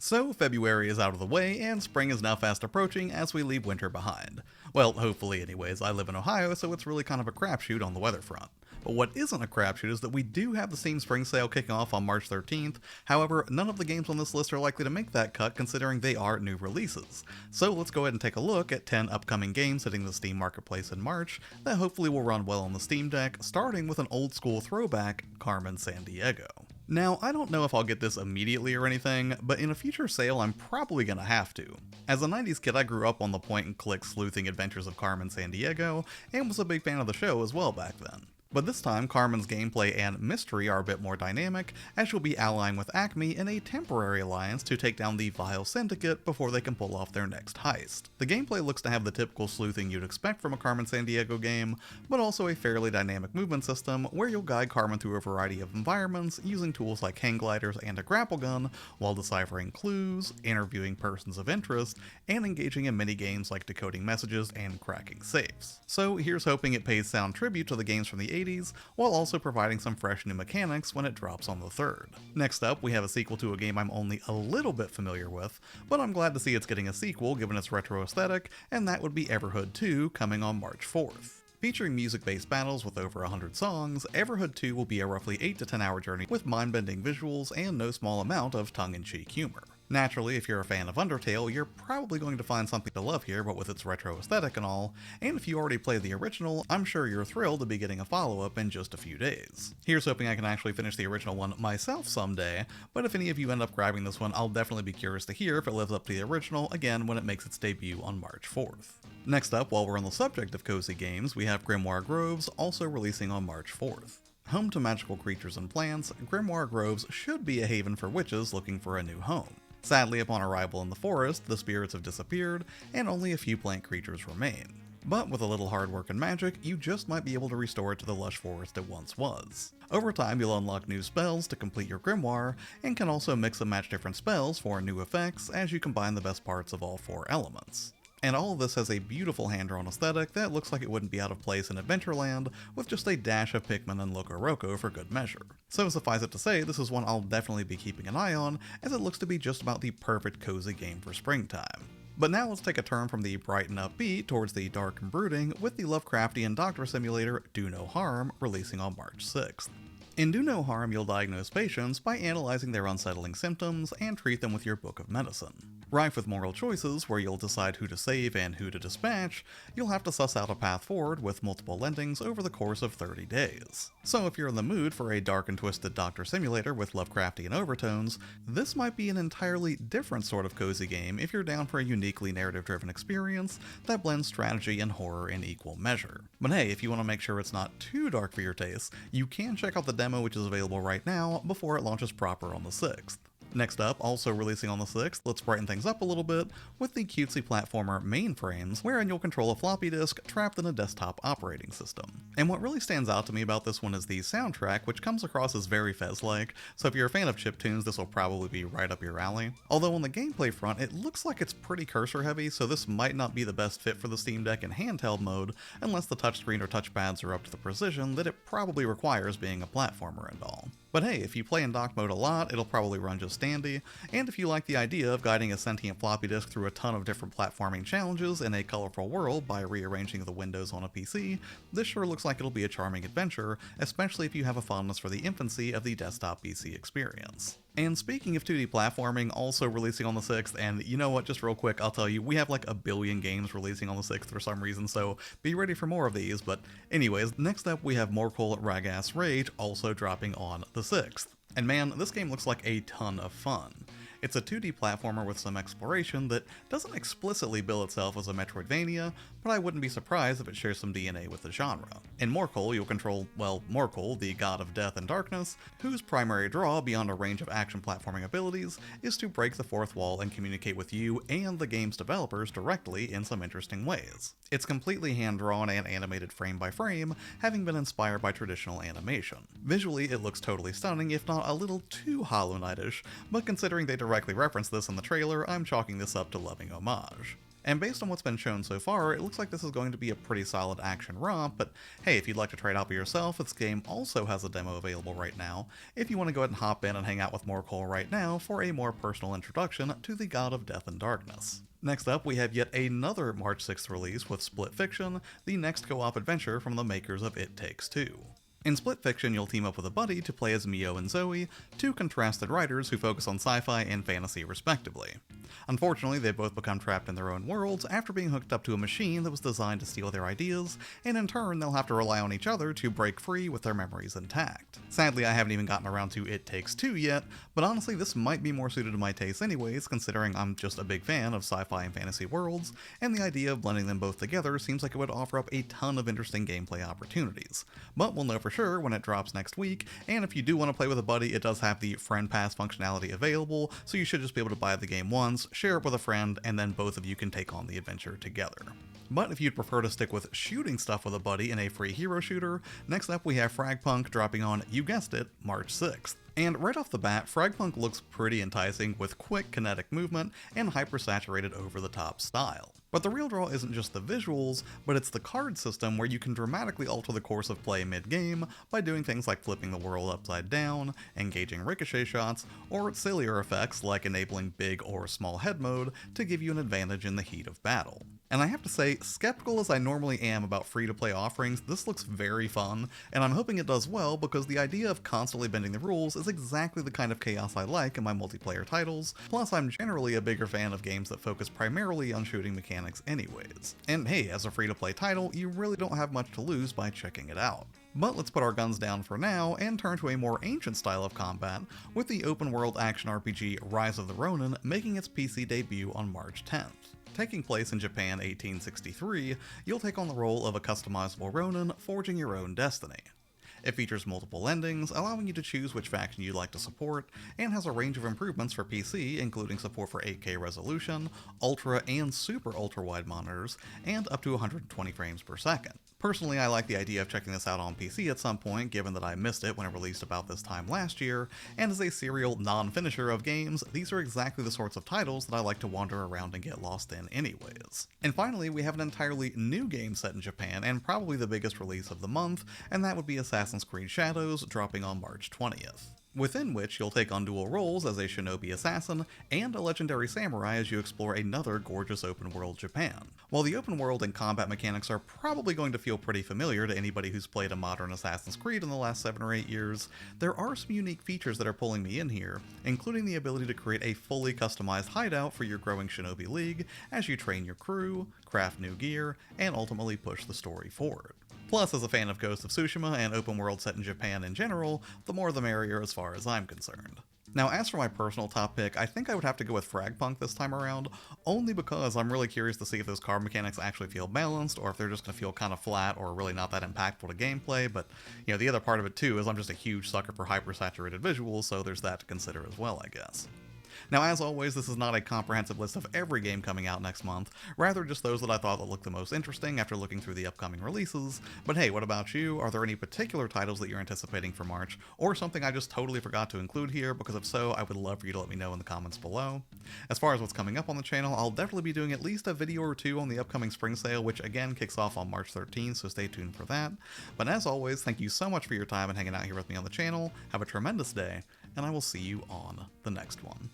So February is out of the way, and spring is now fast approaching as we leave winter behind. Well, hopefully anyways. I live in Ohio, so it's really kind of a crapshoot on the weather front. But what isn't a crapshoot is that we do have the Steam Spring Sale kicking off on March 13th, however, none of the games on this list are likely to make that cut considering they are new releases. So let's go ahead and take a look at 10 upcoming games hitting the Steam Marketplace in March that hopefully will run well on the Steam Deck, starting with an old school throwback, Carmen Sandiego. Now, I don't know if I'll get this immediately or anything, but in a future sale I'm probably gonna have to. As a 90s kid, I grew up on the point-and-click sleuthing adventures of Carmen Sandiego, and was a big fan of the show as well back then. But this time, Carmen's gameplay and mystery are a bit more dynamic, as you'll be allying with Acme in a temporary alliance to take down the Vile Syndicate before they can pull off their next heist. The gameplay looks to have the typical sleuthing you'd expect from a Carmen Sandiego game, but also a fairly dynamic movement system where you'll guide Carmen through a variety of environments using tools like hang gliders and a grapple gun, while deciphering clues, interviewing persons of interest, and engaging in mini-games like decoding messages and cracking safes. So here's hoping it pays sound tribute to the games from the 80s, while also providing some fresh new mechanics when it drops on the 3rd. Next up, we have a sequel to a game I'm only a little bit familiar with, but I'm glad to see it's getting a sequel given its retro aesthetic, and that would be Everhood 2 coming on March 4th. Featuring music-based battles with over 100 songs, Everhood 2 will be a roughly 8 to 10 hour journey with mind-bending visuals and no small amount of tongue-in-cheek humor. Naturally, if you're a fan of Undertale, you're probably going to find something to love here, but with its retro aesthetic and all, and if you already played the original, I'm sure you're thrilled to be getting a follow-up in just a few days. Here's hoping I can actually finish the original one myself someday, but if any of you end up grabbing this one, I'll definitely be curious to hear if it lives up to the original, again when it makes its debut on March 4th. Next up, while we're on the subject of cozy games, we have Grimoire Groves, also releasing on March 4th. Home to magical creatures and plants, Grimoire Groves should be a haven for witches looking for a new home. Sadly, upon arrival in the forest, the spirits have disappeared, and only a few plant creatures remain. But with a little hard work and magic, you just might be able to restore it to the lush forest it once was. Over time, you'll unlock new spells to complete your grimoire, and can also mix and match different spells for new effects as you combine the best parts of all 4 elements. And all of this has a beautiful hand-drawn aesthetic that looks like it wouldn't be out of place in Adventureland, with just a dash of Pikmin and Loco Roco for good measure. So suffice it to say, this is one I'll definitely be keeping an eye on, as it looks to be just about the perfect cozy game for springtime. But now let's take a turn from the bright and upbeat towards the dark and brooding with the Lovecraftian doctor simulator Do No Harm releasing on March 6th. In Do No Harm, you'll diagnose patients by analyzing their unsettling symptoms and treat them with your book of medicine. Rife with moral choices where you'll decide who to save and who to dispatch, you'll have to suss out a path forward with multiple endings over the course of 30 days. So if you're in the mood for a dark and twisted doctor simulator with Lovecraftian overtones, this might be an entirely different sort of cozy game if you're down for a uniquely narrative-driven experience that blends strategy and horror in equal measure. But hey, if you want to make sure it's not too dark for your taste, you can check out the demo which is available right now before it launches proper on the 6th. Next up, also releasing on the 6th, let's brighten things up a little bit with the cutesy platformer Mainframes, wherein you'll control a floppy disk trapped in a desktop operating system. And what really stands out to me about this one is the soundtrack, which comes across as very Fez-like, so if you're a fan of chiptunes, this will probably be right up your alley. Although on the gameplay front, it looks like it's pretty cursor heavy, so this might not be the best fit for the Steam Deck in handheld mode, unless the touchscreen or touchpads are up to the precision that it probably requires being a platformer and all. But hey, if you play in dock mode a lot, it'll probably run just dandy, and if you like the idea of guiding a sentient floppy disk through a ton of different platforming challenges in a colorful world by rearranging the windows on a PC, this sure looks like it'll be a charming adventure, especially if you have a fondness for the infancy of the desktop PC experience. And speaking of 2D platforming, also releasing on the 6th, and you know what, just real quick, I'll tell you, we have like a billion games releasing on the 6th for some reason, so be ready for more of these, but anyways, next up we have Morkull Ragast Rage also dropping on the 6th. And man, this game looks like a ton of fun. It's a 2D platformer with some exploration that doesn't explicitly bill itself as a Metroidvania, but I wouldn't be surprised if it shares some DNA with the genre. In Morkull, you'll control, well, Morkull, the god of death and darkness, whose primary draw beyond a range of action platforming abilities is to break the fourth wall and communicate with you and the game's developers directly in some interesting ways. It's completely hand-drawn and animated frame by frame, having been inspired by traditional animation. Visually, it looks totally stunning, if not a little too Hollow Knight-ish, but considering they directly reference this in the trailer, I'm chalking this up to loving homage. And based on what's been shown so far, it looks like this is going to be a pretty solid action romp, but hey, if you'd like to try it out by yourself, this game also has a demo available right now, if you want to go ahead and hop in and hang out with Morkull right now for a more personal introduction to the god of death and darkness. Next up, we have yet another March 6th release with Split Fiction, the next co-op adventure from the makers of It Takes Two. In Split Fiction, you'll team up with a buddy to play as Mio and Zoe, two contrasted writers who focus on sci-fi and fantasy respectively. Unfortunately, they both become trapped in their own worlds after being hooked up to a machine that was designed to steal their ideas, and in turn they'll have to rely on each other to break free with their memories intact. Sadly, I haven't even gotten around to It Takes Two yet, but honestly this might be more suited to my taste anyways, considering I'm just a big fan of sci-fi and fantasy worlds, and the idea of blending them both together seems like it would offer up a ton of interesting gameplay opportunities. But we'll know for sure when it drops next week, and if you do want to play with a buddy, it does have the friend pass functionality available, so you should just be able to buy the game once, share it with a friend, and then both of you can take on the adventure together. But if you'd prefer to stick with shooting stuff with a buddy in a free hero shooter, next up we have FragPunk dropping on, you guessed it, March 6th. And right off the bat, FragPunk looks pretty enticing with quick kinetic movement and hyper-saturated over-the-top style. But the real draw isn't just the visuals, but it's the card system where you can dramatically alter the course of play mid-game by doing things like flipping the world upside down, engaging ricochet shots, or sillier effects like enabling big or small head mode to give you an advantage in the heat of battle. And I have to say, skeptical as I normally am about free-to-play offerings, this looks very fun, and I'm hoping it does well because the idea of constantly bending the rules is exactly the kind of chaos I like in my multiplayer titles, plus I'm generally a bigger fan of games that focus primarily on shooting mechanics anyways. And hey, as a free-to-play title, you really don't have much to lose by checking it out. But let's put our guns down for now and turn to a more ancient style of combat, with the open-world action RPG Rise of the Ronin making its PC debut on March 10th. Taking place in Japan 1863, you'll take on the role of a customizable Ronin, forging your own destiny. It features multiple endings, allowing you to choose which faction you'd like to support, and has a range of improvements for PC, including support for 8K resolution, ultra and super ultra-wide monitors, and up to 120 frames per second. Personally, I like the idea of checking this out on PC at some point, given that I missed it when it released about this time last year, and as a serial non-finisher of games, these are exactly the sorts of titles that I like to wander around and get lost in anyways. And finally, we have an entirely new game set in Japan, and probably the biggest release of the month, and that would be Assassin's Creed Shadows, dropping on March 20th. Within which you'll take on dual roles as a Shinobi assassin and a legendary samurai as you explore another gorgeous open world Japan. While the open world and combat mechanics are probably going to feel pretty familiar to anybody who's played a modern Assassin's Creed in the last 7 or 8 years, there are some unique features that are pulling me in here, including the ability to create a fully customized hideout for your growing Shinobi League as you train your crew, craft new gear, and ultimately push the story forward. Plus, as a fan of Ghost of Tsushima and open world set in Japan in general, the more the merrier as far as I'm concerned. Now, as for my personal top pick, I think I would have to go with FragPunk this time around, only because I'm really curious to see if those card mechanics actually feel balanced, or if they're just going to feel kind of flat or really not that impactful to gameplay, but, you know, the other part of it too is I'm just a huge sucker for hyper-saturated visuals, so there's that to consider as well, I guess. Now, as always, this is not a comprehensive list of every game coming out next month, rather just those that I thought that looked the most interesting after looking through the upcoming releases. But hey, what about you? Are there any particular titles that you're anticipating for March, or something I just totally forgot to include here? Because if so, I would love for you to let me know in the comments below. As far as what's coming up on the channel, I'll definitely be doing at least a video or two on the upcoming spring sale, which again kicks off on March 13th, so stay tuned for that. But as always, thank you so much for your time and hanging out here with me on the channel. Have a tremendous day, and I will see you on the next one.